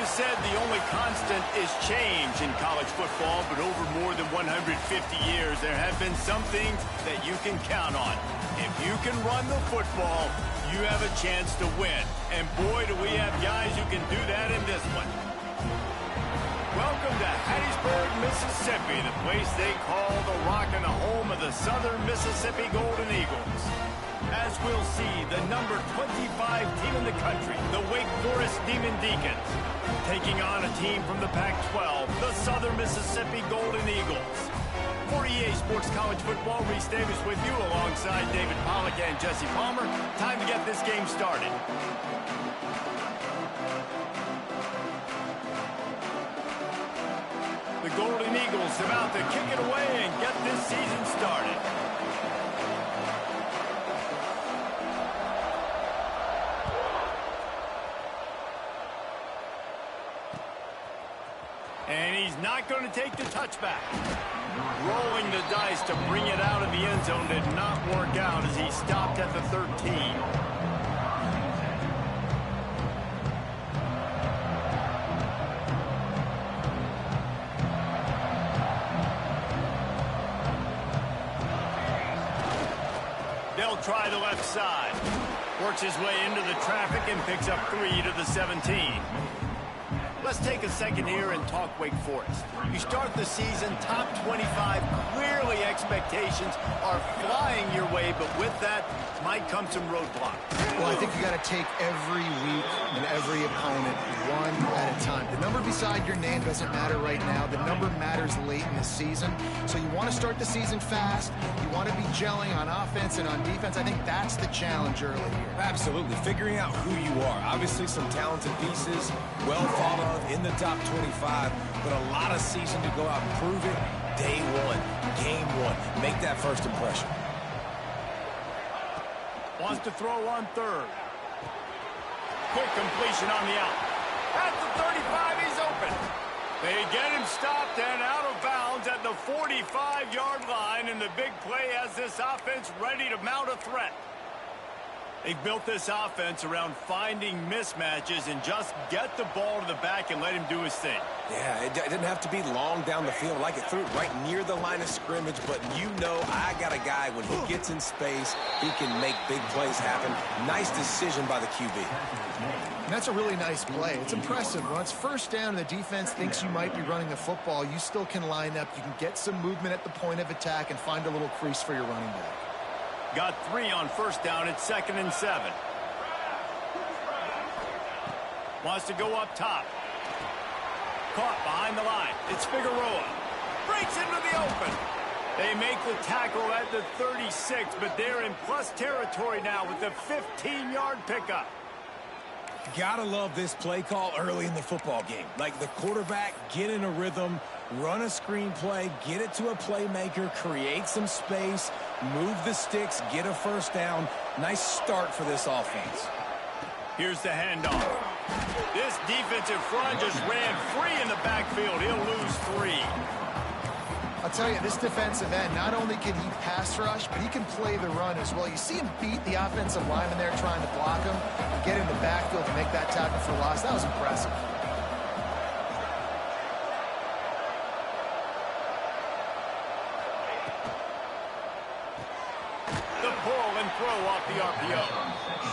is said the only constant is change in college football, but over more than 150 years, there have been some things that you can count on. If you can run the football, you have a chance to win. And boy, do we have guys who can do that in this one. Welcome to Hattiesburg, Mississippi, the place they call the Rock and the home of the Southern Mississippi Golden Eagles. As we'll see, the number 25 team in the country, the Wake Forest Demon Deacons, taking on a team from the Pac-12, the Southern Mississippi Golden Eagles. For EA Sports College Football, Reese Davis with you alongside David Pollack and Jesse Palmer. Time to get this game started. The Golden Eagles about to kick it away and get this season started. And he's not going to take the touchback. Rolling the dice to bring it out of the end zone did not work out as he stopped at the 13. They'll try the left side. Works his way into the traffic and picks up 3 to the 17. Let's take a second here and talk Wake Forest. You start the season top 25. Clearly expectations are flying your way, but with that might come some roadblocks. Well, I think you got to take every week and every opponent one at a time. The number beside your name doesn't matter right now. The number matters late in the season. So you want to start the season fast. You want to be gelling on offense and on defense. I think that's the challenge early here. Absolutely. Figuring out who you are. Obviously some talented pieces, well thought of in the top 25, but a lot of season to go out and prove it. Day one, game one. Make that first impression. Wants to throw on third. Quick completion on the out. At the 35, he's open. They get him stopped and out of bounds at the 45-yard line, and the big play has this offense ready to mount a threat. They've built this offense around finding mismatches and just get the ball to the back and let him do his thing. Yeah, it didn't have to be long down the field. Like it threw it right near the line of scrimmage, but you know I got a guy, when he gets in space, he can make big plays happen. Nice decision by the QB. And that's a really nice play. It's impressive. When it's first down and the defense thinks you might be running the football, you still can line up. You can get some movement at the point of attack and find a little crease for your running back. Got 3 on first down at 2nd and 7. Wants to go up top. Caught behind the line. It's Figueroa. Breaks into the open. They make the tackle at the 36, but they're in plus territory now with the 15-yard pickup. Gotta love this play call early in the football game. Like the quarterback, get in a rhythm, run a screen play, get it to a playmaker, create some space, move the sticks, get a first down. Nice start for this offense. Here's the handoff. This defensive front just ran free in the backfield. He'll lose 3. I'll tell you, this defensive end, not only can he pass rush, but he can play the run as well. You see him beat the offensive lineman there trying to block him and get in the backfield to make that tackle for loss. That was impressive. The pull and throw off the RPO.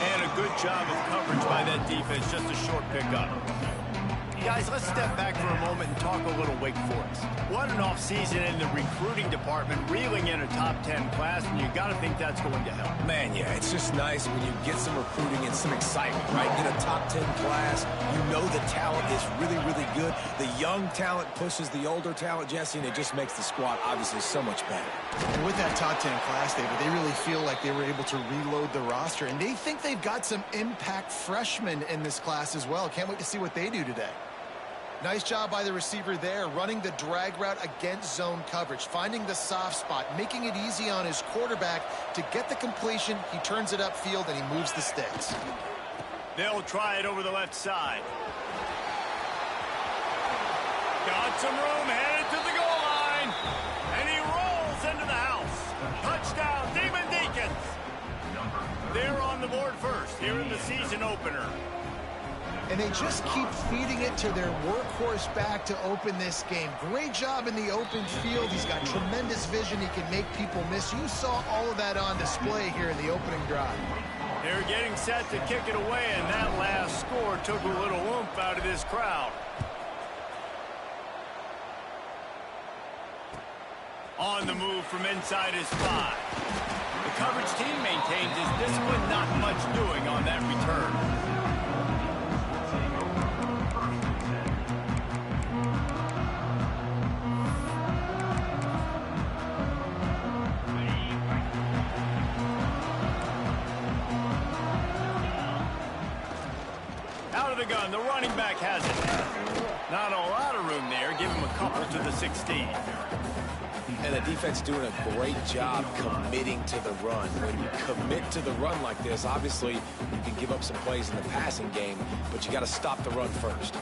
And a good job of coverage by that defense, just a short pickup. Guys, let's step back for a moment and talk a little Wake Forest. What an offseason in the recruiting department, reeling in a top 10 class, and you got to think that's going to help. Man, yeah, it's just nice when you get some recruiting and some excitement, right? Get a top 10 class. You know the talent is really, really good. The young talent pushes the older talent, Jesse, and it just makes the squad obviously so much better. And with that top 10 class, David, they really feel like they were able to reload the roster, and they think they've got some impact freshmen in this class as well. Can't wait to see what they do today. Nice job by the receiver there, running the drag route against zone coverage, finding the soft spot, making it easy on his quarterback to get the completion. He turns it upfield, and he moves the sticks. They'll try it over the left side. Got some room, headed to the goal line, and he rolls into the house. Touchdown, Demon Deacons. They're on the board first here in the season opener. and they just keep feeding it to their workhorse back to open this game. Great job in the open field. He's got tremendous vision. He can make people miss. You saw all of that on display here in the opening drive. They're getting set to kick it away, and that last score took a little oomph out of this crowd. On the move from inside his 5. The coverage team maintains his discipline, not much doing on that return. Out of the gun, the running back has it. Not a lot of room there. Give him a couple to the 16. And the defense doing a great job committing to the run. When you commit to the run like this, obviously you can give up some plays in the passing game, but you got to stop the run first.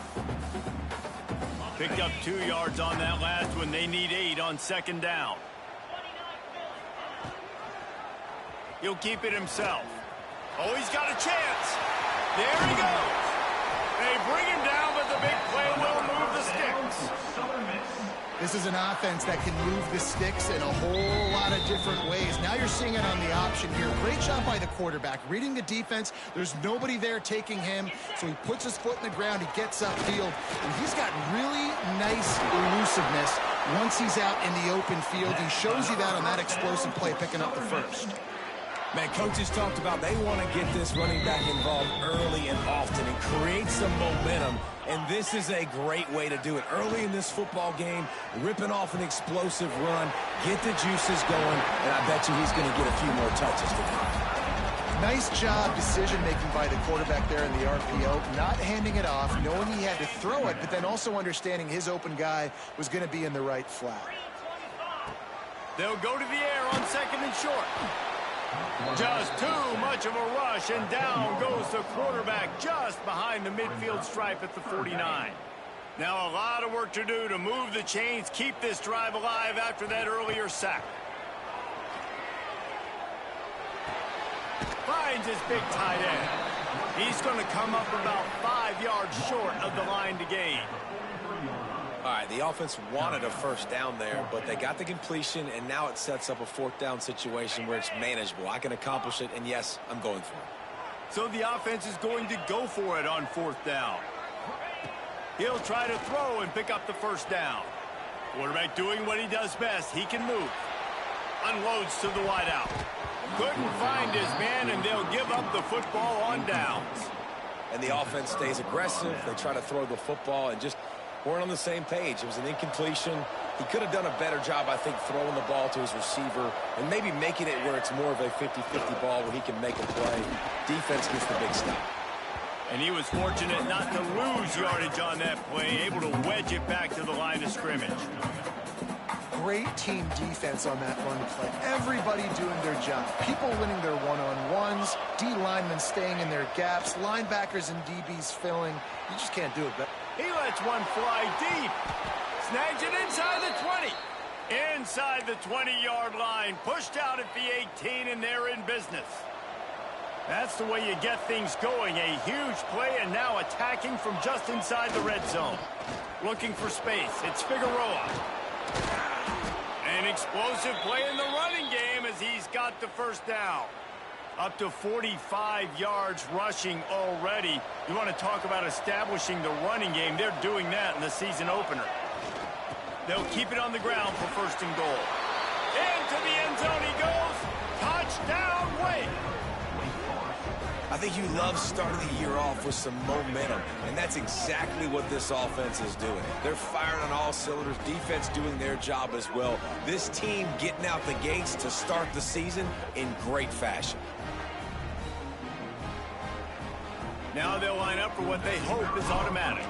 Picked up 2 yards on that last one. They need 8 on second down. He'll keep it himself. Oh, he's got a chance. There he goes. They bring him down, but the big play will move the sticks. This is an offense that can move the sticks in a whole lot of different ways. Now you're seeing it on the option here. Great job by the quarterback. Reading the defense, there's nobody there taking him, so he puts his foot in the ground, he gets upfield, and he's got really nice elusiveness once he's out in the open field. He shows you that on that explosive play, picking up the first. Man, coaches talked about they want to get this running back involved early and often and create some momentum, and this is a great way to do it. Early in this football game, ripping off an explosive run, get the juices going, and I bet you he's going to get a few more touches tonight. Nice job decision-making by the quarterback there in the RPO, not handing it off, knowing he had to throw it, but then also understanding his open guy was going to be in the right flat. They'll go to the air on second and short. Just too much of a rush, and down goes the quarterback just behind the midfield stripe at the 49. Now a lot of work to do to move the chains, keep this drive alive after that earlier sack. Finds his big tight end. He's going to come up about 5 yards short of the line to gain. All right, the offense wanted a first down there, but they got the completion, and now it sets up a fourth down situation where it's manageable. I can accomplish it, and yes, I'm going for it. So the offense is going to go for it on fourth down. He'll try to throw and pick up the first down. Quarterback doing what he does best. He can move. Unloads to the wideout. Couldn't find his man, and they'll give up the football on downs. And the offense stays aggressive. They try to throw the football and just weren't on the same page. It was an incompletion. He could have done a better job, I think, throwing the ball to his receiver and maybe making it where it's more of a 50-50 ball where he can make a play. Defense gets the big stop. And he was fortunate not to lose yardage on that play, able to wedge it back to the line of scrimmage. Great team defense on that run play. Everybody doing their job. People winning their one-on-ones, D linemen staying in their gaps, linebackers and DBs filling. You just can't do it better. He lets one fly deep. Snags it inside the 20. Inside the 20-yard line. Pushed out at the 18, and they're in business. That's the way you get things going. A huge play, and now attacking from just inside the red zone. Looking for space. It's Figueroa. An explosive play in the running game as he's got the first down. Up to 45 yards rushing already. You want to talk about establishing the running game. They're doing that in the season opener. They'll keep it on the ground for first and goal. Into the end zone he goes. Touchdown, Wade. I think you love starting the year off with some momentum, and that's exactly what this offense is doing. They're firing on all cylinders, defense doing their job as well. This team getting out the gates to start the season in great fashion. Now they'll line up for what they hope is automatic.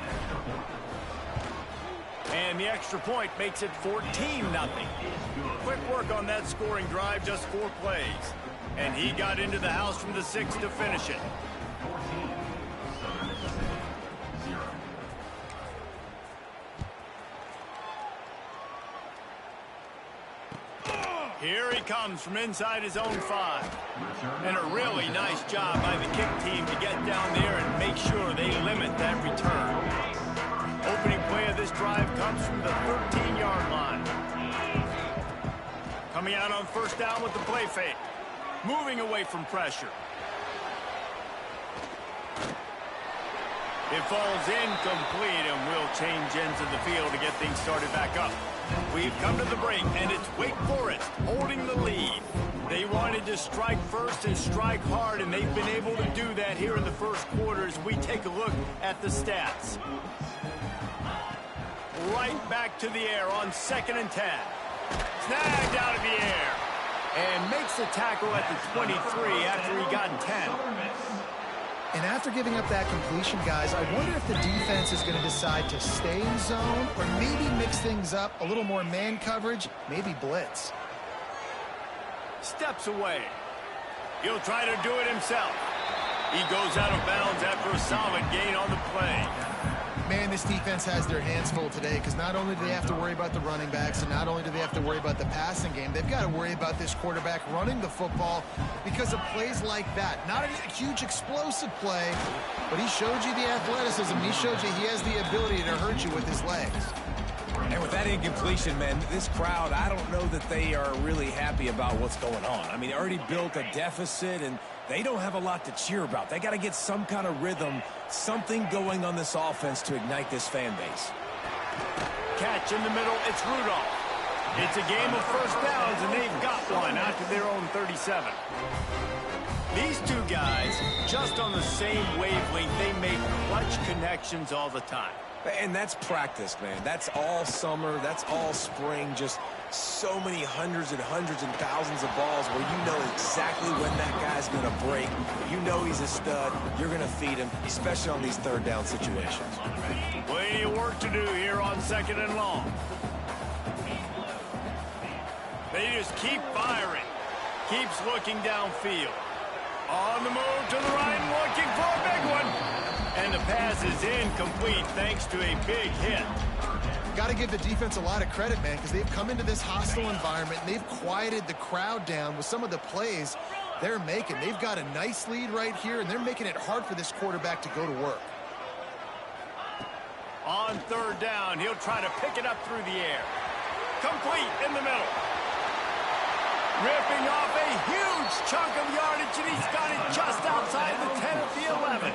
And the extra point makes it 14-0. Quick work on that scoring drive, just 4 plays. And he got into the house from the 6 to finish it. Here he comes from inside his own 5. And a really nice job by the kick team to get down there and make sure they limit that return. Opening play of this drive comes from the 13-yard line. Coming out on first down with the play fake. Moving away from pressure. It falls incomplete, and we'll change ends of the field to get things started back up. We've come to the break, and it's Wake Forest holding the lead. They wanted to strike first and strike hard, and they've been able to do that here in the first quarter as we take a look at the stats. Right back to the air on 2nd and 10. Snagged out of the air. And makes the tackle at the 23 after he got 10. And after giving up that completion, guys, I wonder if the defense is going to decide to stay in zone or maybe mix things up, a little more man coverage, maybe blitz. Steps away. He'll try to do it himself. He goes out of bounds after a solid gain on the play. Man, this defense has their hands full today because not only do they have to worry about the running backs and not only do they have to worry about the passing game, they've got to worry about this quarterback running the football because of plays like that. Not a huge explosive play, but he showed you the athleticism. He showed you he has the ability to hurt you with his legs. And with that incompletion, man, this crowd, I don't know that they are really happy about what's going on. I mean, they already built a deficit, and they don't have a lot to cheer about. They got to get some kind of rhythm, something going on this offense to ignite this fan base. Catch in the middle, it's Rudolph. It's a game of first downs, and they've got one out to their own 37. These two guys, just on the same wavelength, they make clutch connections all the time. And that's practice, man. That's all summer. That's all spring. Just so many hundreds and thousands of balls where you know exactly when that guy's going to break. You know he's a stud. You're going to feed him, especially on these third down situations. Plenty of work to do here on 2nd and long. They just keep firing. Keeps looking downfield. On the move to the right, looking for a big one. And the pass is incomplete thanks to a big hit. Got to give the defense a lot of credit, man, because they've come into this hostile environment, and they've quieted the crowd down with some of the plays they're making. They've got a nice lead right here, and they're making it hard for this quarterback to go to work. On 3rd down, he'll try to pick it up through the air. Complete in the middle. Ripping off a huge chunk of yardage, and he's got it just outside the 10 of the 11.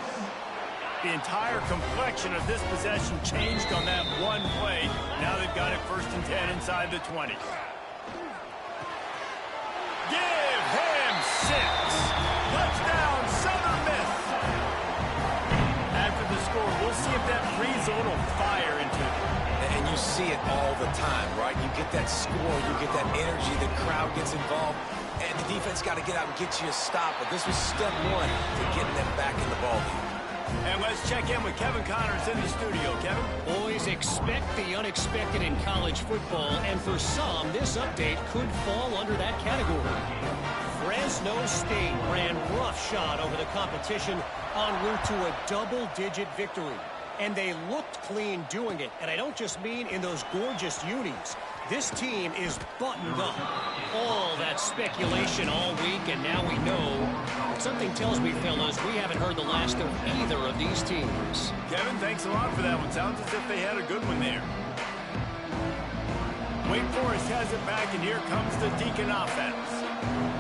The entire complexion of this possession changed on that one play. Now they've got it 1st and 10 inside the 20. Give him 6. Touchdown, Southern Miss. After the score, we'll see if that breathes a little fire into it. And you see it all the time, right? You get that score, you get that energy, the crowd gets involved, and the defense got to get out and get you a stop. But this was step one to getting them back in the ballgame. And let's check in with Kevin Connors in the studio. Kevin? Boys, expect the unexpected in college football, and for some, this update could fall under that category. Fresno State ran roughshod over the competition en route to a double-digit victory. And they looked clean doing it. And I don't just mean in those gorgeous unis. This team is buttoned up. All that speculation all week, and now we know. Something tells me, fellas, we haven't heard the last of either of these teams. Kevin, thanks a lot for that one. Sounds as if they had a good one there. Wake Forest has it back, and here comes the Deacon offense.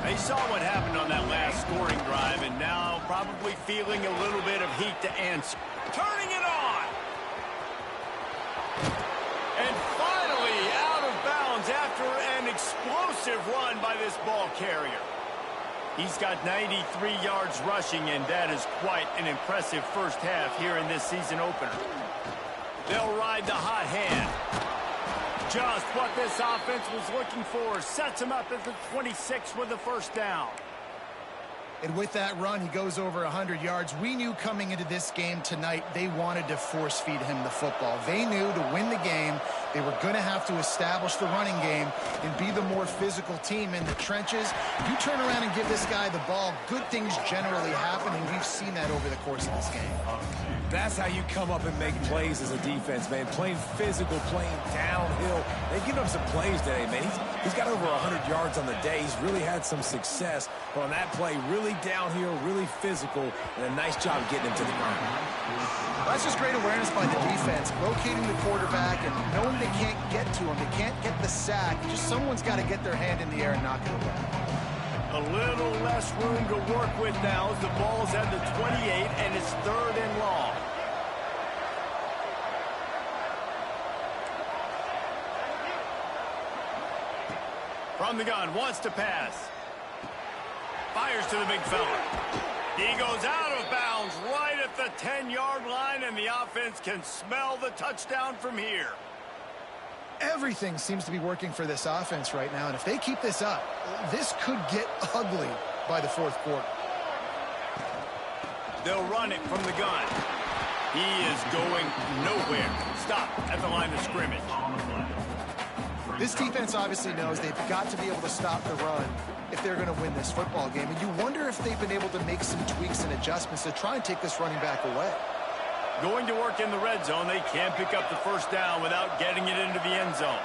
They saw what happened on that last scoring drive, and now probably feeling a little bit of heat to answer. Turning it on! And finally out of bounds after an explosive run by this ball carrier. He's got 93 yards rushing, and that is quite an impressive first half here in this season opener. They'll ride the hot hand. Just what this offense was looking for. Sets him up at the 26 with the first down. And with that run, he goes over 100 yards. We knew coming into this game tonight, they wanted to force feed him the football. They knew to win the game, they were going to have to establish the running game and be the more physical team in the trenches. You turn around and give this guy the ball, good things generally happen, and we've seen that over the course of this game. That's how you come up and make plays as a defense, man. Playing physical, playing downhill. They've given up some plays today, man. He's got over 100 yards on the day. He's really had some success. But on that play, really downhill, really physical, and a nice job getting him to the ground. That's just great awareness by the defense, locating the quarterback and knowing they can't get to him. They can't get the sack. Just someone's got to get their hand in the air and knock it away. A little less room to work with now as the ball's at the 28 and it's 3rd and long. From the gun, wants to pass. Fires to the big fella. He goes out of bounds right at the 10-yard line, and the offense can smell the touchdown from here. Everything seems to be working for this offense right now, and if they keep this up, this could get ugly by the 4th quarter. They'll run it from the gun. He is going nowhere. Stop at the line of scrimmage. This defense obviously knows they've got to be able to stop the run if they're going to win this football game. And you wonder if they've been able to make some tweaks and adjustments to try and take this running back away. Going to work in the red zone, they can't pick up the 1st down without getting it into the end zone.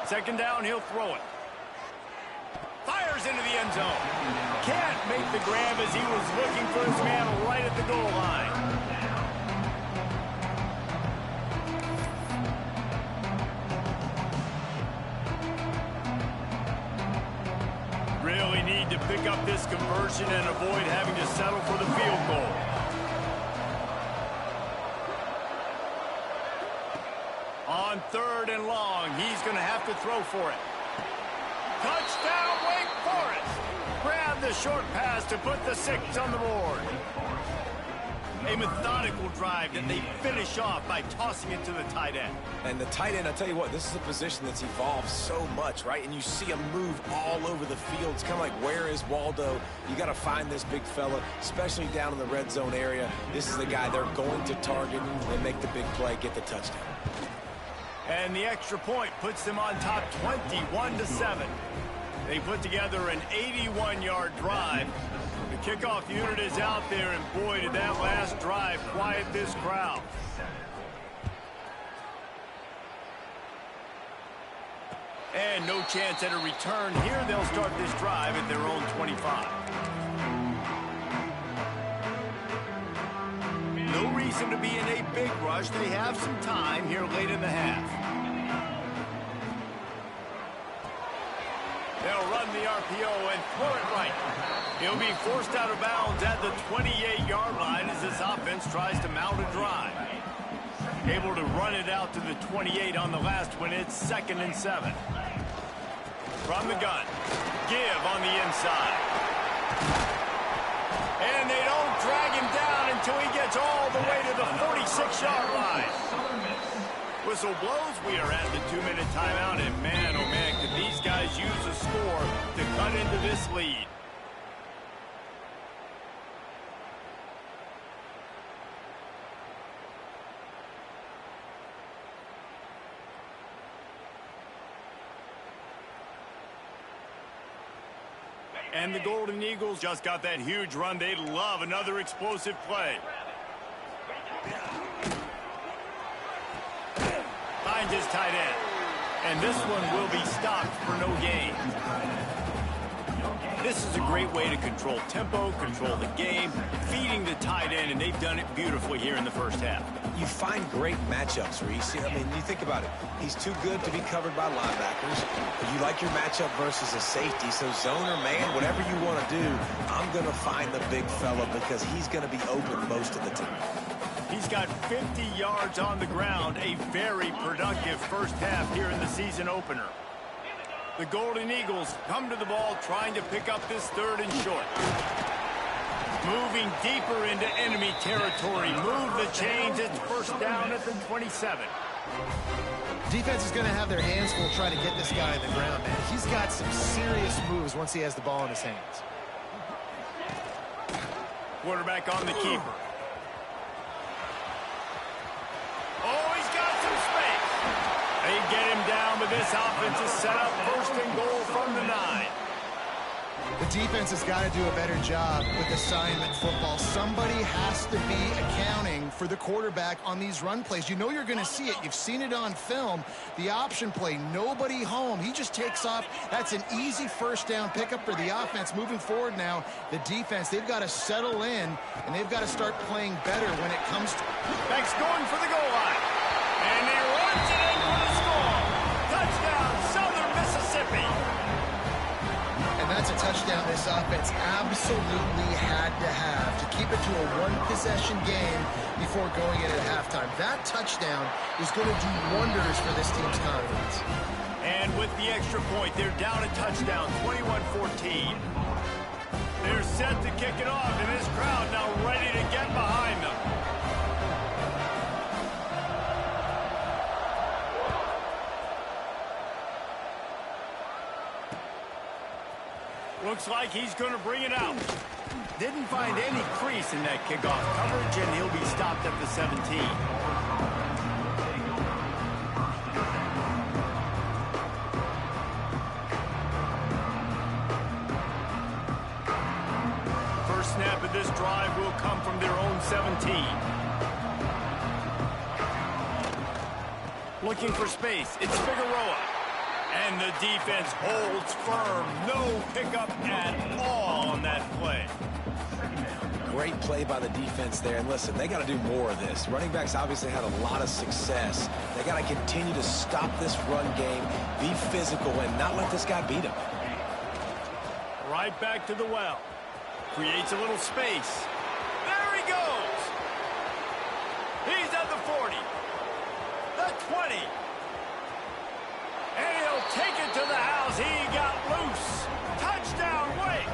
2nd down, he'll throw it. Fires into the end zone. Can't make the grab as he was looking for his man right at the goal line. Really need to pick up this conversion and avoid having to settle for the field goal. On 3rd and long, he's going to have to throw for it. Touchdown, Wake Forest! Grab the short pass to put the 6 on the board. A methodical drive that they finish off by tossing it to the tight end. And the tight end, I'll tell you what, this is a position that's evolved so much, right? And you see him move all over the field. It's kind of like, where is Waldo? You got to find this big fella, especially down in the red zone area. This is the guy they're going to target and make the big play, get the touchdown. And the extra point puts them on top 21-7. They put together an 81-yard drive. The kickoff unit is out there, and boy, did that last drive quiet this crowd. And no chance at a return here. They'll start this drive at their own 25. No reason to be in a big rush. They have some time here late in the half. They'll run the RPO and throw it right. He'll be forced out of bounds at the 28-yard line as this offense tries to mount a drive. Able to run it out to the 28 on the last one. It's 2nd and 7. From the gun. Give on the inside. And they don't drag him down until he gets all the way to the 46-yard line. Whistle blows. We are at the 2-minute timeout. And man, oh man, could these guys use a score to cut into this lead. And the Golden Eagles just got that huge run. They'd love another explosive play. Finds his tight end. And this one will be stopped for no gain. This is a great way to control tempo, control the game, feeding the tight end, and they've done it beautifully here in the first half. You find great matchups, Reese. I mean, you think about it. He's too good to be covered by linebackers. You like your matchup versus a safety, so zone or man, whatever you want to do, I'm going to find the big fella because he's going to be open most of the time. He's got 50 yards on the ground, a very productive first half here in the season opener. The Golden Eagles come to the ball trying to pick up this 3rd and short. Moving deeper into enemy territory. Move the chains. It's 1st down at the 27. Defense is going to have their hands full trying to get this guy on the ground, man. He's got some serious moves once he has the ball in his hands. Quarterback on the keeper. Oh, he's got some space. They get him down, but this offense is set up 1st and goal from the 9. The defense has got to do a better job with assignment football. Somebody has to be accounting for the quarterback on these run plays. You know you're going to see it. You've seen it on film. The option play, nobody home. He just takes off. That's an easy first down pickup for the offense. Moving forward now, the defense, they've got to settle in, and they've got to start playing better when it comes to... Beck's going for the goal line. And he runs it in for the score. Touchdown, Southern Mississippi. And that's a touchdown this offense absolutely had to have to keep it to a one-possession game before going in at halftime. That touchdown is going to do wonders for this team's confidence. And with the extra point, they're down a touchdown, 21-14. They're set to kick it off, and this crowd now ready to get behind them. Looks like he's going to bring it out. Didn't find any crease in that kickoff coverage, and he'll be stopped at the 17. First snap of this drive will come from their own 17. Looking for space. It's Figueroa. And the defense holds firm. No pickup at all on that play. Great play by the defense there. And listen, they got to do more of this. Running backs obviously had a lot of success. They got to continue to stop this run game, be physical, and not let this guy beat them. Right back to the well. Creates a little space. There he goes. He's at the 40. The 20. And he'll take it to the house. He got loose. Touchdown, Wake.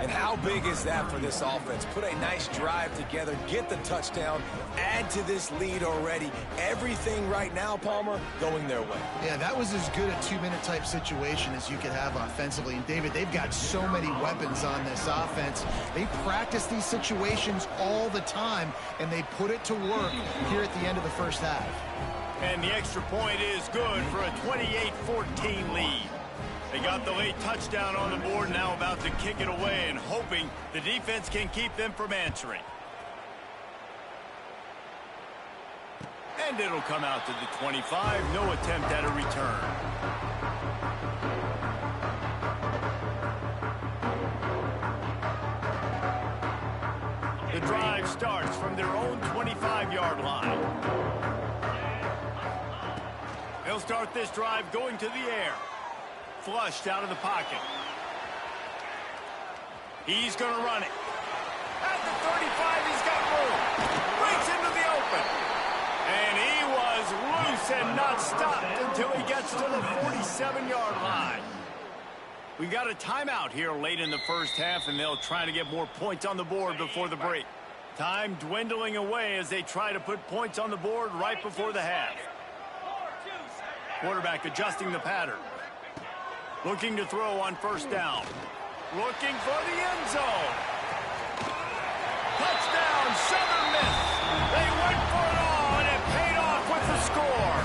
And how big is that for this offense? Put a nice drive together, get the touchdown, add to this lead already. Everything right now, Palmer, going their way. Yeah, that was as good a two-minute type situation as you could have offensively. And, David, they've got so many weapons on this offense. They practice these situations all the time, and they put it to work here at the end of the first half. And the extra point is good for a 28-14 lead. They got the late touchdown on the board, now about to kick it away and hoping the defense can keep them from answering. And it'll come out to the 25. No attempt at a return. The drive starts from their own 25-yard line. They'll start this drive going to the air. Flushed out of the pocket. He's going to run it. At the 35, he's got room. Breaks into the open. And he was loose and not stopped until he gets to the 47-yard line. We got a timeout here late in the first half, and they'll try to get more points on the board before the break. Time dwindling away as they try to put points on the board right before the half. Quarterback adjusting the pattern. Looking to throw on first down. Looking for the end zone. Touchdown, Southern Miss. They went for it all, and it paid off with the score.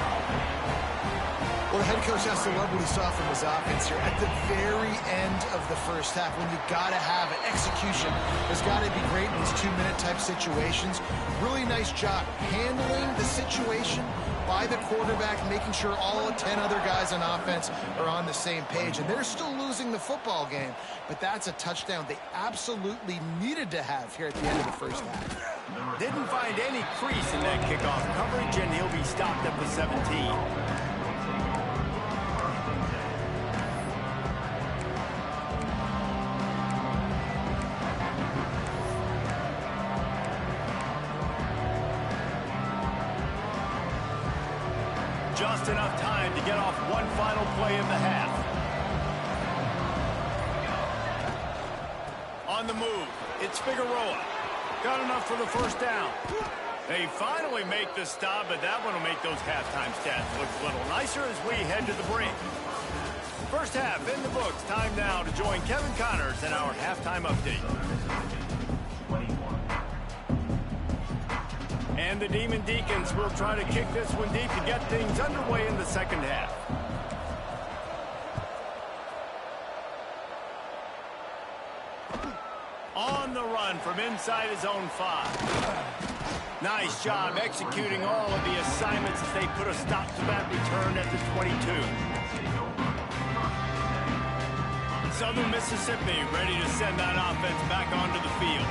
Well, the head coach has to love what he saw from his offense here at the very end of the first half. When you got to have it, execution has got to be great in these two-minute type situations. Really nice job handling the situation by the quarterback, making sure all 10 other guys on offense are on the same page. And they're still losing the football game, but that's a touchdown they absolutely needed to have here at the end of the first half. Didn't find any crease in that kickoff coverage, and he'll be stopped at the 17. Just enough time to get off one final play of the half. On the move, it's Figueroa. Got enough for the first down. They finally make the stop, but that one will make those halftime stats look a little nicer as we head to the break. First half in the books. Time now to join Kevin Connors in our halftime update. And the Demon Deacons will try to kick this one deep to get things underway in the second half. run from inside his own 5. Nice job executing all of the assignments as they put a stop to that return at the 22. Southern Mississippi ready to send that offense back onto the field.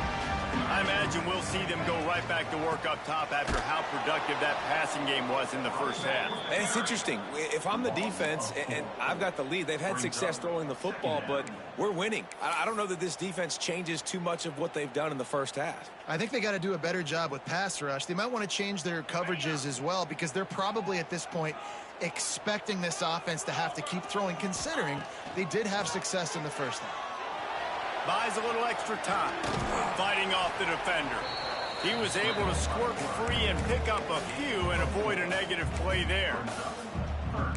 I imagine we'll see them go right back to work up top after how productive that passing game was in the first half. And it's interesting. If I'm the defense and I've got the lead, they've had success throwing the football, but we're winning. I don't know that this defense changes too much of what they've done in the first half. I think they got to do a better job with pass rush. They might want to change their coverages as well because they're probably at this point expecting this offense to have to keep throwing, considering they did have success in the first half. Buys a little extra time, fighting off the defender. He was able to squirt free and pick up a few and avoid a negative play there.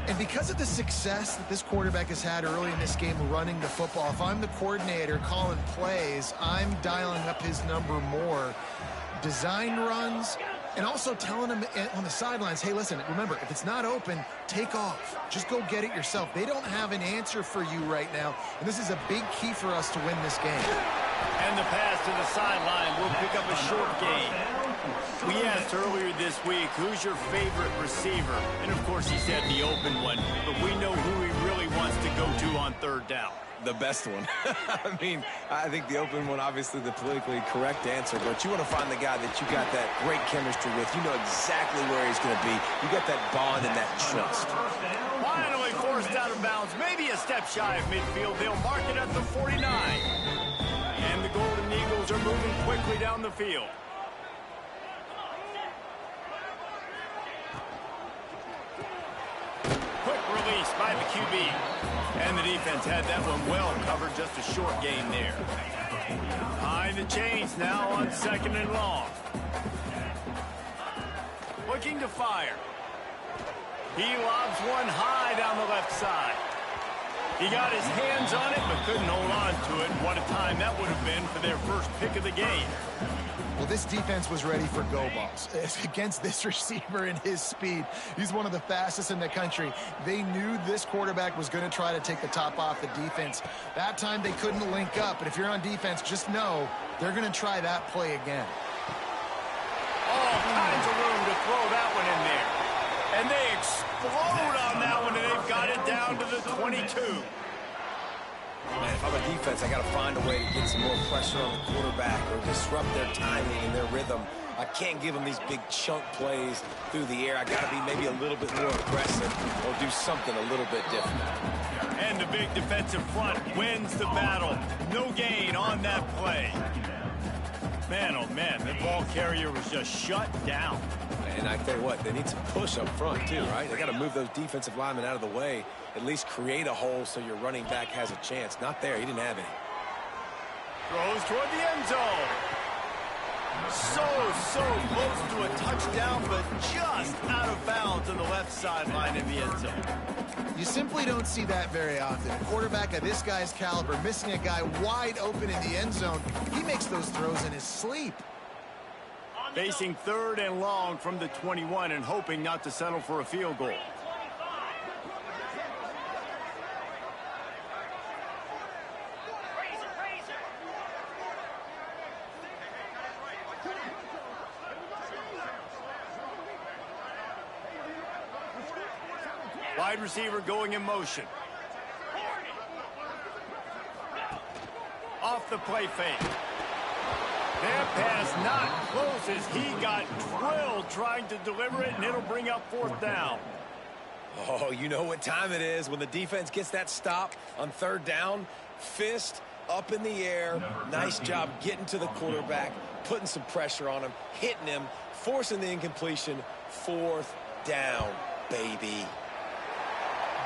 And because of the success that this quarterback has had early in this game running the football, if I'm the coordinator calling plays, I'm dialing up his number more. Design runs, and also telling him on the sidelines, hey, listen, remember, if it's not open, take off. Just go get it yourself. They don't have an answer for you right now, and this is a big key for us to win this game. And the pass to the sideline will pick up a short gain. We asked earlier this week, who's your favorite receiver? And, of course, he said the open one, but we know who he really wants to go to on third down. The best one. I mean, I think the open one, obviously the politically correct answer, but you want to find the guy that you got that great chemistry with. You know exactly where he's going to be. You got that bond and that trust. Finally forced out of bounds, maybe a step shy of midfield. They'll mark it at the 49. And the Golden Eagles are moving quickly down the field. Quick release by the QB. And the defense had that one well covered, just a short gain there. High the chains now on 2nd and long. Looking to fire. He lobs one high down the left side. He got his hands on it, but couldn't hold on to it. What a time that would have been for their first pick of the game. Well, this defense was ready for go balls. Against this receiver and his speed, he's one of the fastest in the country. They knew this quarterback was going to try to take the top off the defense. That time they couldn't link up, but if you're on defense, just know they're going to try that play again. All kinds of room to throw that one in there. And they explode on that one, and they've got it down to the 22. Man, if I'm a defense, I got to find a way to get some more pressure on the quarterback or disrupt their timing and their rhythm. I can't give them these big chunk plays through the air. I got to be maybe a little bit more aggressive or do something a little bit different. And the big defensive front wins the battle. No gain on that play. Man, oh man, the ball carrier was just shut down. And I tell you what, they need some push up front too, right? They got to move those defensive linemen out of the way, at least create a hole so your running back has a chance. Not there, he didn't have any. Throws toward the end zone. So close to a touchdown, but just out of bounds on the left sideline in the end zone. You simply don't see that very often. A quarterback of this guy's caliber missing a guy wide open in the end zone. He makes those throws in his sleep. Facing 3rd and long from the 21 and hoping not to settle for a field goal. Wide receiver going in motion. Off the play fake. That pass not close as he got drilled trying to deliver it, and it'll bring up 4th down. Oh, you know what time it is when the defense gets that stop on 3rd down. Fist up in the air. Nice job getting to the quarterback, putting some pressure on him, hitting him, forcing the incompletion. 4th down, baby.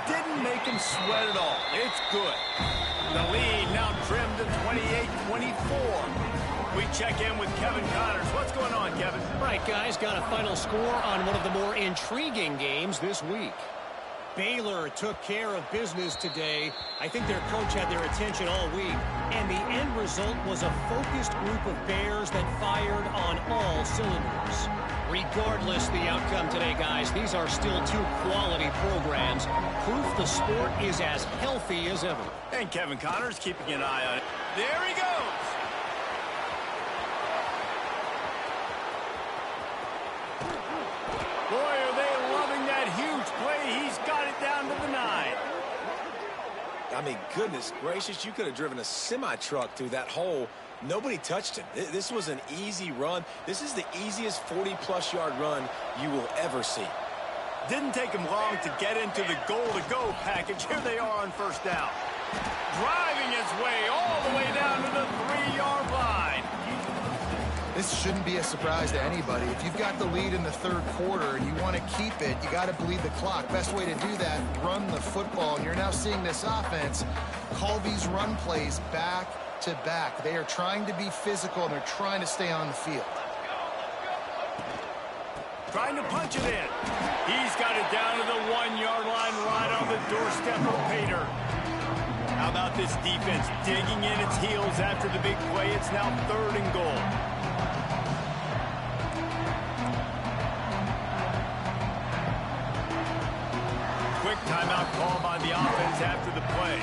Didn't make him sweat at all. It's good. The lead now trimmed to 28-24. We check in with Kevin Connors. What's going on, Kevin? Right, guys, got a final score on one of the more intriguing games this week. Baylor took care of business today. I think their coach had their attention all week, and the end result was a focused group of Bears that fired on all cylinders. Regardless the outcome today, guys, these are still 2 quality programs. Proof the sport is as healthy as ever. And Kevin Connors keeping an eye on it. There he goes. I mean, goodness gracious, you could have driven a semi-truck through that hole. Nobody touched him. This was an easy run. This is the easiest 40-plus yard run you will ever see. Didn't take him long to get into the goal-to-go package. Here they are on first down. Driving his way all the way down to the 3-yard line. This shouldn't be a surprise to anybody. If you've got the lead in the third quarter and you want to keep it, you got to bleed the clock. Best way to do that, run the football. And you're now seeing this offense call these run plays back to back. They are trying to be physical, and they're trying to stay on the field. Trying to punch it in. He's got it down to the 1-yard line, right on the doorstep of Pater. How about this defense digging in its heels after the big play? It's now 3rd and goal. Quick timeout call by the offense after the play.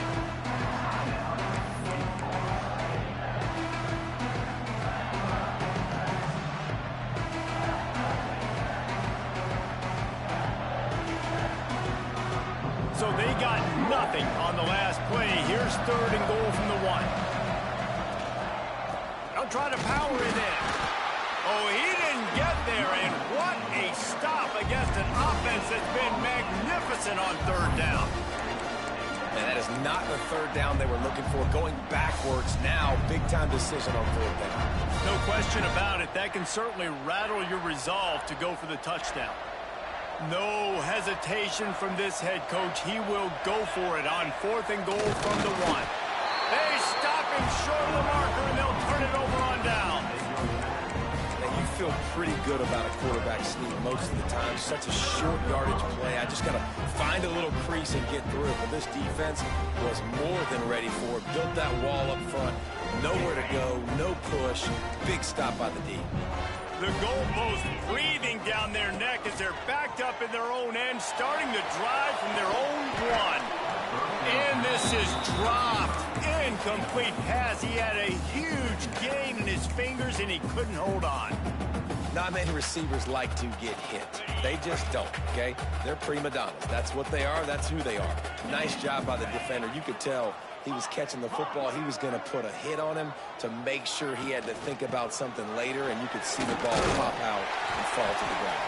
So they got nothing on the last play. Here's 3rd and goal from the 1. They'll try to power it in. Oh, he didn't get there, and what a stop against an offense that's been magnificent on 3rd down. And that is not the 3rd down they were looking for. Going backwards now, big-time decision on 4th down. No question about it. That can certainly rattle your resolve to go for the touchdown. No hesitation from this head coach. He will go for it on 4th and goal from the 1. They stop him short of the marker, and they'll turn it over on down. Now, you feel pretty good about a quarterback sneak most of the time. Such a short yardage play. I just got to find a little crease and get through it. But this defense was more than ready for it. Built that wall up front. Nowhere to go, no push. Big stop by the D. The goalpost breathing down their neck as they're backed up in their own end, starting to drive from their own 1. And this is dropped. Incomplete pass. He had a huge gain in his fingers, and he couldn't hold on. Not many receivers like to get hit. They just don't, okay? They're prima donnas. That's what they are. That's who they are. Nice job by the defender. You could tell he was catching the football. He was going to put a hit on him to make sure he had to think about something later, and you could see the ball pop out and fall to the ground.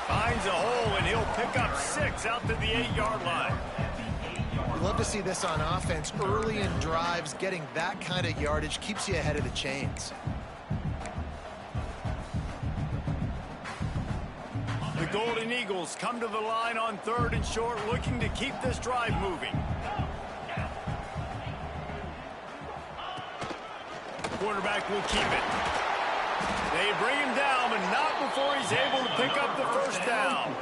Finds a hole, and he'll pick up 6 out to the 8-yard line. Love to see this on offense. Early in drives, getting that kind of yardage keeps you ahead of the chains. The Golden Eagles come to the line on 3rd and short, looking to keep this drive moving. Quarterback will keep it. They bring him down, but not before he's able to pick up the first down.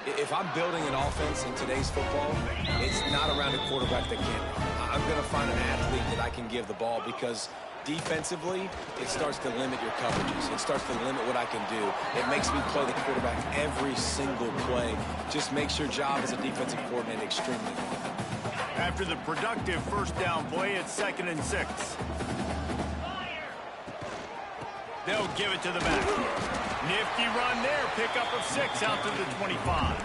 If I'm building an offense in today's football, it's not around a quarterback that can't run. I'm going to find an athlete that I can give the ball, because defensively, it starts to limit your coverages. It starts to limit what I can do. It makes me play the quarterback every single play. Just makes your job as a defensive coordinator extremely hard. After the productive first down play, it's 2nd and 6. They'll give it to the back. Nifty run there. Pickup of 6 out to the 25.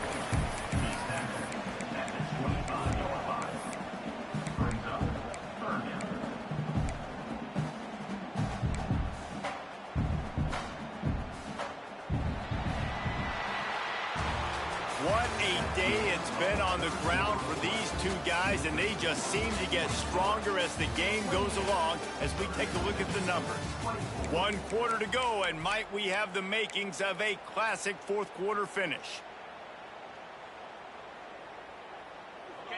What a day it's been on the ground for these two guys, and they just seem to get stronger as the game goes along as we take a look at the numbers. 1 quarter to go, and might we have the makings of a classic 4th quarter finish.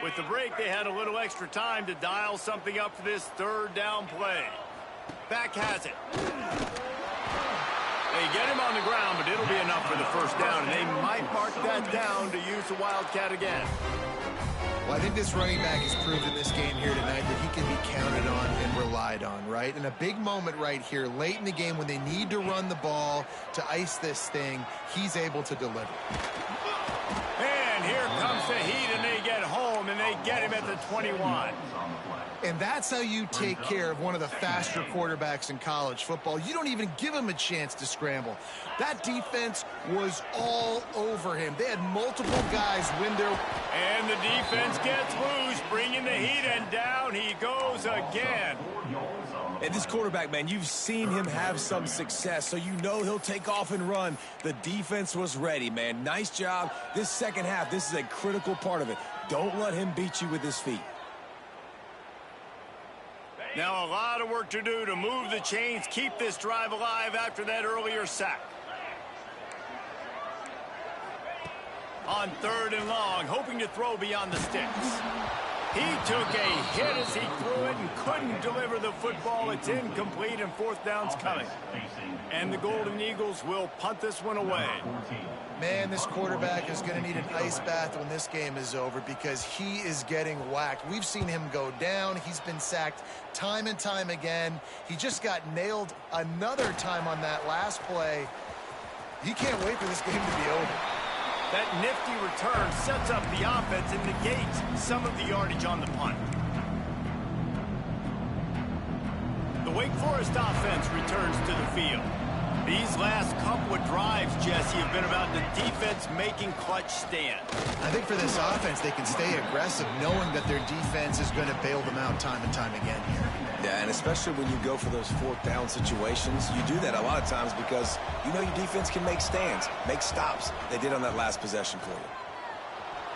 With the break, they had a little extra time to dial something up for this 3rd down play. Back has it. They get him on the ground, but it'll be enough for the first down, and they might mark that down to use the Wildcat again. Well, I think this running back has proved in this game here tonight that he can be counted on and relied on, right? In a big moment right here, late in the game when they need to run the ball to ice this thing, he's able to deliver. And here comes the heat, and they get home, and they get him at the 21. And that's how you take care of one of the faster quarterbacks in college football. You don't even give him a chance to scramble. That defense was all over him. They had multiple guys window. And the defense gets loose, bringing the heat, and down he goes again. And this quarterback, man, you've seen him have some success, so you know he'll take off and run. The defense was ready, man. Nice job. This second half, this is a critical part of it. Don't let him beat you with his feet. Now a lot of work to do to move the chains, keep this drive alive after that earlier sack. On 3rd and long, hoping to throw beyond the sticks. He took a hit as he threw it and couldn't deliver the football. It's incomplete, and 4th down's coming. And the Golden Eagles will punt this one away. Man, this quarterback is going to need an ice bath when this game is over because he is getting whacked. We've seen him go down. He's been sacked time and time again. He just got nailed another time on that last play. He can't wait for this game to be over. That nifty return sets up the offense and negates some of the yardage on the punt. The Wake Forest offense returns to the field. These last couple of drives, Jesse, have been about the defense making clutch stands. I think for this offense, they can stay aggressive knowing that their defense is going to bail them out time and time again here. Yeah, and especially when you go for those 4th down situations, you do that a lot of times because you know your defense can make stands, make stops. They did on that last possession for you.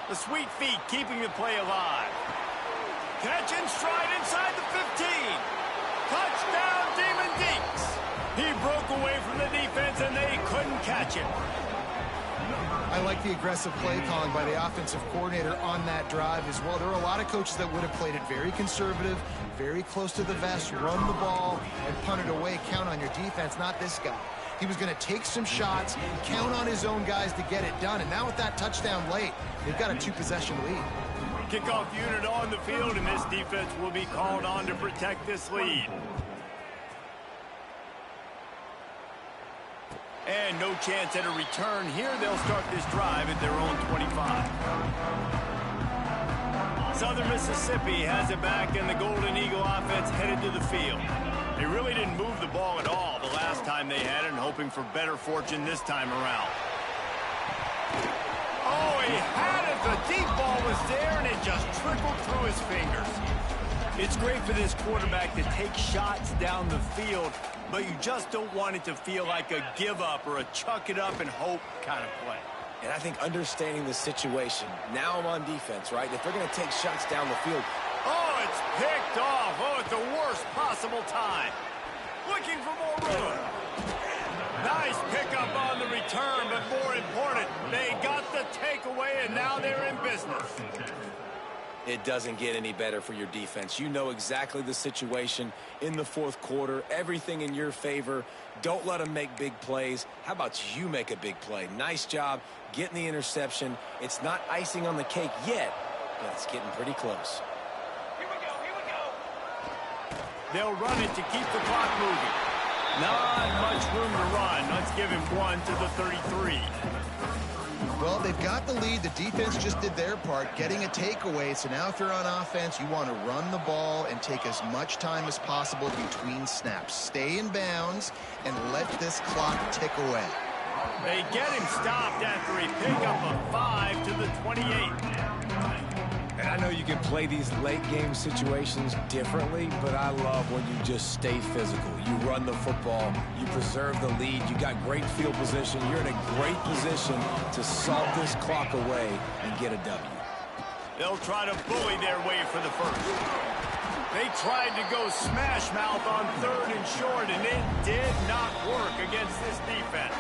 The sweet feet keeping the play alive. Catch and stride inside the 15. Touchdown, Demon Deeks. He broke away from the defense, and they couldn't catch him. I like the aggressive play calling by the offensive coordinator on that drive as well. There are a lot of coaches that would have played it very conservative, very close to the vest, run the ball, and punt it away. Count on your defense, not this guy. He was going to take some shots, count on his own guys to get it done. And now with that touchdown late, they've got a 2-possession lead. Kickoff unit on the field, and this defense will be called on to protect this lead. And no chance at a return here. They'll start this drive at their own 25. Southern Mississippi has it back, and the Golden Eagle offense headed to the field. They really didn't move the ball at all the last time they had it, and hoping for better fortune this time around. Oh, he had it. The deep ball was there, and it just trickled through his fingers. It's great for this quarterback to take shots down the field, but you just don't want it to feel like a give-up or a chuck-it-up-and-hope kind of play. And I think understanding the situation, now I'm on defense, right? If they're going to take shots down the field. Oh, it's picked off. Oh, at the worst possible time. Looking for more room. Nice pickup on the return, but more important, they got the takeaway, and now they're in business. It doesn't get any better for your defense. You know exactly the situation in the 4th quarter, everything in your favor. Don't let them make big plays. How about you make a big play? Nice job getting the interception. It's not icing on the cake yet, but it's getting pretty close. Here we go. They'll run it to keep the clock moving. Not much room to run. Let's give him one to the 33. Well, they've got the lead. The defense just did their part, getting a takeaway. So now if you're on offense, you want to run the ball and take as much time as possible between snaps. Stay in bounds and let this clock tick away. They get him stopped after he picked up a 5 to the 28. And I know you can play these late game situations differently, but I love when you just stay physical. You run the football, you preserve the lead, you got great field position, you're in a great position to salt this clock away and get a W. They'll try to bully their way for the first. They tried to go smash mouth on 3rd and short, and it did not work against this defense.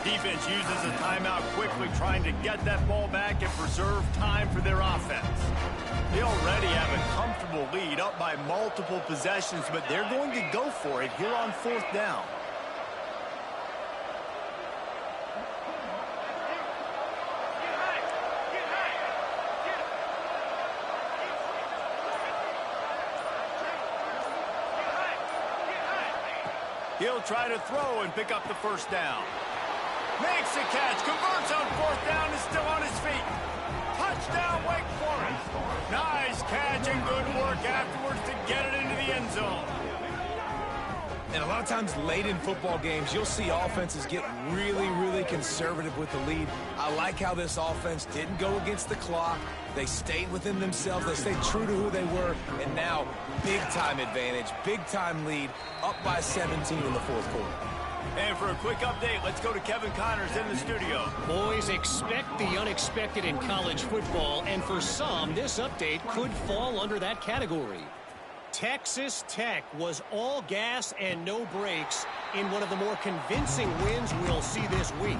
Defense uses a timeout quickly, trying to get that ball back and preserve time for their offense. They already have a comfortable lead, up by multiple possessions, but they're going to go for it here on 4th down. He'll try to throw and pick up the first down. Makes the catch, converts on fourth down, is still on his feet. Touchdown, Wake Forest. Nice catch and good work afterwards to get it into the end zone. And a lot of times late in football games, you'll see offenses get really, really conservative with the lead. I like how this offense didn't go against the clock. They stayed within themselves. They stayed true to who they were. And now, big-time advantage, big-time lead, up by 17 in the fourth quarter. And for a quick update, let's go to Kevin Connors in the studio. Boys, expect the unexpected in college football, and for some, this update could fall under that category. Texas Tech was all gas and no brakes in one of the more convincing wins we'll see this week.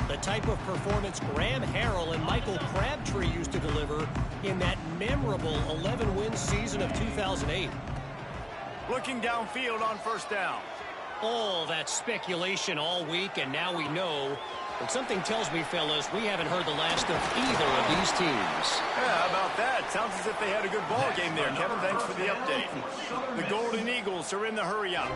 The type of performance Graham Harrell and Michael Crabtree used to deliver in that memorable 11-win season of 2008. Looking downfield on first down. All that speculation all week, and now we know. But something tells me, fellas, we haven't heard the last of either of these teams. Yeah, how about that? Sounds as if they had a good ball game there. Kevin, thanks for the update. The Golden Eagles are in the hurry-up.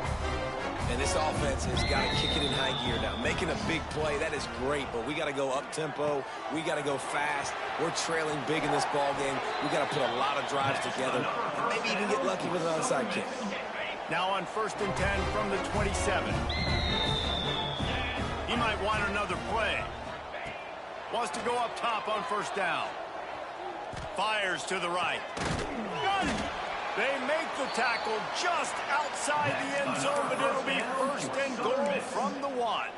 And this offense has got to kick it in high gear now. Making a big play, that is great, but we got to go up-tempo. We got to go fast. We're trailing big in this ball game. We got to put a lot of drives together. Maybe even get lucky with an onside kick. Now on 1st and 10 from the 27. He might want another play. Wants to go up top on first down. Fires to the right. They make the tackle just outside the end zone, but it'll be 1st and goal from the 1.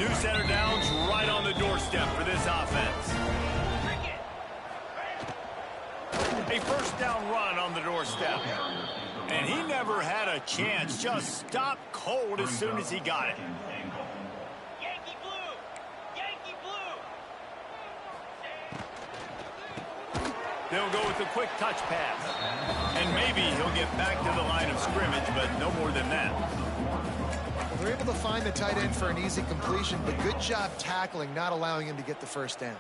New center downs right on the doorstep for this offense. A 1st down run on the doorstep. And he never had a chance. Just stopped cold as soon as he got it. Yankee blue! Yankee blue! They'll go with a quick touch pass. And maybe he'll get back to the line of scrimmage, but no more than that. Well, they're able to find the tight end for an easy completion, but good job tackling, not allowing him to get the first down.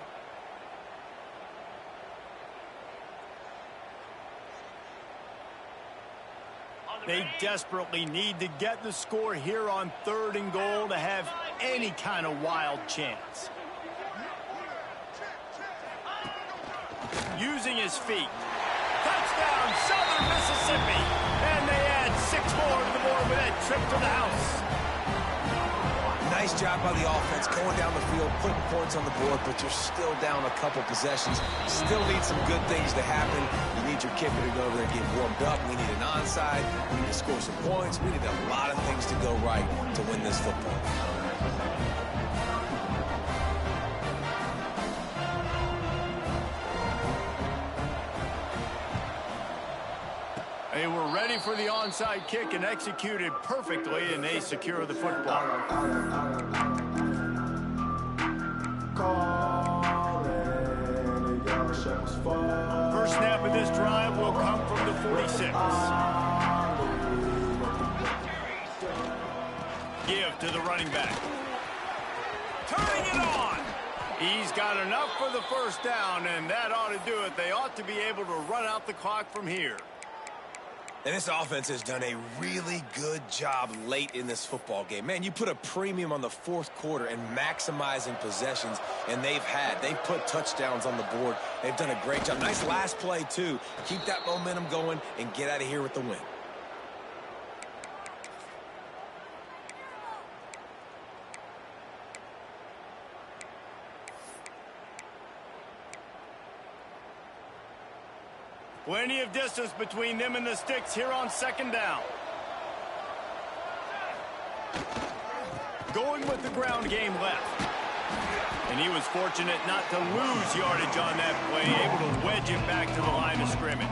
They desperately need to get the score here on 3rd and goal to have any kind of wild chance. Using his feet. Touchdown, Southern Mississippi. And they add 6 more to the board with that trip to the house. Nice job by the offense going down the field, putting points on the board, but you're still down a couple possessions. Still need some good things to happen. You need your kicker to go over there and get warmed up. We need an onside. We need to score some points. We need a lot of things to go right to win this football. They were ready for the onside kick and executed perfectly, and they secure the football. First snap of this drive will come from the 46. Give to the running back. Turning it on. He's got enough for the first down, and that ought to do it. They ought to be able to run out the clock from here. And this offense has done a really good job late in this football game. Man, you put a premium on the fourth quarter and maximizing possessions, and they've put touchdowns on the board. They've done a great job. Nice last play, too. Keep that momentum going and get out of here with the win. Plenty of distance between them and the sticks here on 2nd down. Going with the ground game left. And he was fortunate not to lose yardage on that play, able to wedge it back to the line of scrimmage.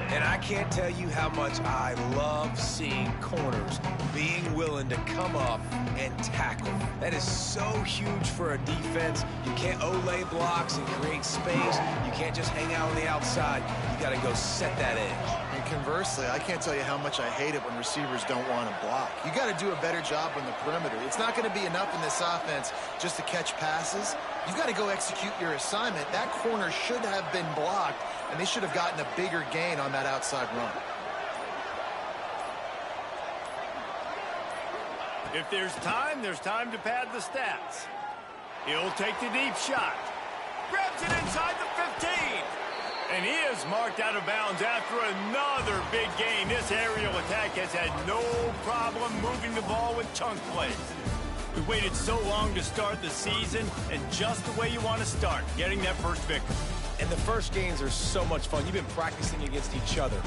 And I can't tell you how much I love seeing corners being willing to come up and tackle. That is so huge for a defense. You can't olay blocks and create space. You can't just hang out on the outside. You got to go set that edge. And conversely, I can't tell you how much I hate it when receivers don't want to block. You got to do a better job on the perimeter. It's not going to be enough in this offense just to catch passes. You've got to go execute your assignment. That corner should have been blocked, and they should have gotten a bigger gain on that outside run. If there's time to pad the stats. He'll take the deep shot. Grabs it inside the 15. And he is marked out of bounds after another big gain. This aerial attack has had no problem moving the ball with chunk plays. We waited so long to start the season, and just the way you want to start, getting that first victory. And the first games are so much fun. You've been practicing against each other.